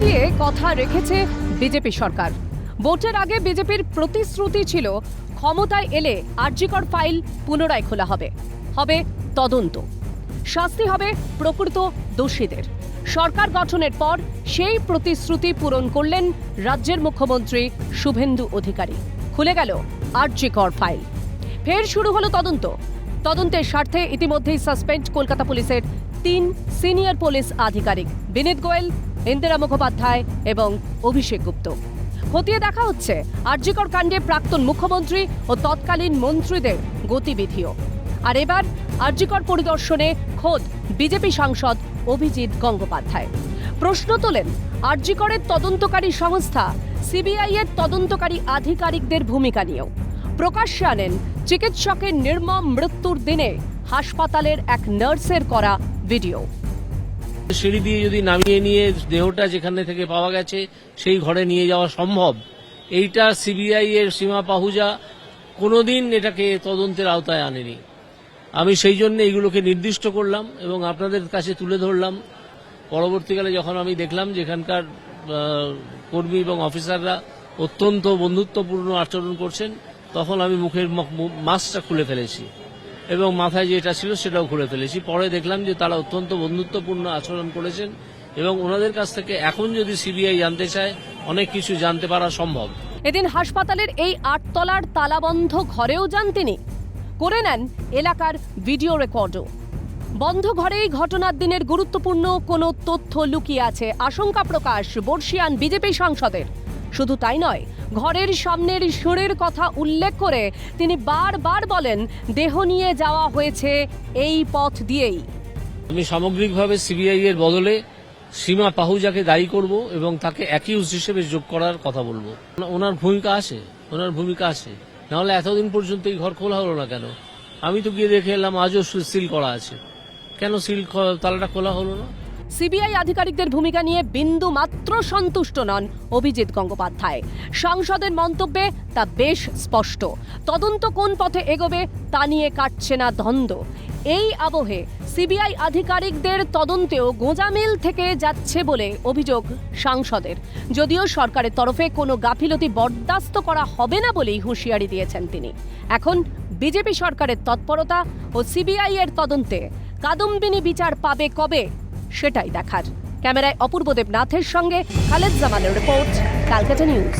দিয়ে কথা রেখেছে বিজেপি সরকার। ভোটের আগে বিজেপির প্রতিশ্রুতি ছিল ক্ষমতায় এলে আরজিকর ফাইল পুনরায় খোলা হবে, হবে তদন্ত, শাস্তি হবে প্রকৃত দোষীদের। সরকার গঠনের পর সেই প্রতিশ্রুতি পূরণ করলেন রাজ্যের মুখ্যমন্ত্রী শুভেন্দু অধিকারী। খুলে গেল আরজিকর ফাইল, ফের শুরু হলো তদন্ত। তদন্তের স্বার্থে ইতিমধ্যেই সাসপেন্ড কলকাতা পুলিশের 3 সিনিয়র পুলিশ আধিকারিক বিনীত গোয়েল, ইন্দিরা মুখোপাধ্যায় এবং অভিষেক গুপ্ত। খতিয়ে দেখা হচ্ছে আরজিকর কাণ্ডে প্রাক্তন মুখ্যমন্ত্রী ও তৎকালীন মন্ত্রীদের গতিবিধিও। আর এবার আরজিকর পরিদর্শনে খোদ বিজেপি সাংসদ অভিজিৎ গঙ্গোপাধ্যায় প্রশ্ন তোলেন আরজিকরের তদন্তকারী সংস্থা সিবিআই এর তদন্তকারী আধিকারিকদের ভূমিকা নিয়েও। প্রকাশ্যে আনেন চিকিৎসকের নির্মম মৃত্যুর দিনে হাসপাতালের এক নার্সের করা ভিডিও। সিঁড়ি দিয়ে যদি নামিয়ে নিয়ে দেহটা যেখানে থেকে পাওয়া গেছে সেই ঘরে নিয়ে যাওয়া সম্ভব, এইটা সিবিআই এর সীমা পাহুজা কোনোদিন এটাকে তদন্তের আওতায় আনেনি। আমি সেই জন্য এইগুলোকে নির্দিষ্ট করলাম এবং আপনাদের কাছে তুলে ধরলাম। পরবর্তীকালে যখন আমি দেখলাম যে এখানকার কর্মী এবং অফিসাররা অত্যন্ত বন্ধুত্বপূর্ণ আচরণ করছেন, তখন আমি মুখের মাস্কটা খুলে ফেলেছি এবং মাথায় যেটা ছিল সেটাও খুলে ফেলেছি। পরে দেখলাম যে তারা অত্যন্ত বন্ধুত্বপূর্ণ আচরণ করেছেন এবং ওনাদের কাছ থেকে এখন যদি সিবিআই জানতে চায় অনেক কিছু জানতে পারা সম্ভব। এদিন হাসপাতালের এই 8 তলার তালাবন্ধ ঘরেও যান তিনি, করে নেন এলাকার ভিডিও রেকর্ডও। বন্ধ ঘরেই ঘটনার দিনের গুরুত্বপূর্ণ কোনো তথ্য লুকিয়ে আছে, আশঙ্কা প্রকাশ বর্ষিয়ান বিজেপি সাংসদের। শুধু তাই নয়, ঘরের সামনের সুরের কথা উল্লেখ করে তিনি বারবার বলেন দেহ নিয়ে যাওয়া হয়েছে এই পথ দিয়েই। আমি সামগ্রিকভাবে সিবিআই এর বদলে সীমা পাহুজাকে দায়ী করব এবং তাকে অ্যাকিউজ হিসেবে যোগ করার কথা বলবো। ওনার ভূমিকা আছে, নাহলে এতদিন পর্যন্ত এই ঘর খোলা হলো না কেন? আমি তো গিয়ে দেখে এলাম আজও সিল করা আছে, কেন তালাটা খোলা হলো না? সিবিআই আধিকারিকদের ভূমিকা নিয়ে বিন্দু মাত্র সন্তুষ্ট নন অভিজিৎ গঙ্গোপাধ্যায়। সাংসদের মন্তব্যে তা বেশ স্পষ্ট, তদন্ত কোন পথে এগোবে তা নিয়ে কাটছে না দ্বন্দ্ব। এই আবহে সিবিআই আধিকারিকদের তদন্তেও গোঁজামিল থেকে যাচ্ছে বলে অভিযোগ সাংসদের। যদিও সরকারের তরফে কোনো গাফিলতি বরদাস্ত করা হবে না বলেই হুঁশিয়ারি দিয়েছেন তিনি। এখন বিজেপি সরকারের তৎপরতা ও সিবিআই এর তদন্তে কাদম্বিনী বিচার পাবে কবে, সেটাই দেখার। ক্যামেরায় অপূর্ব দেবনাথের সঙ্গে খালেদ জামালের রিপোর্ট, ক্যালকাটা নিউজ।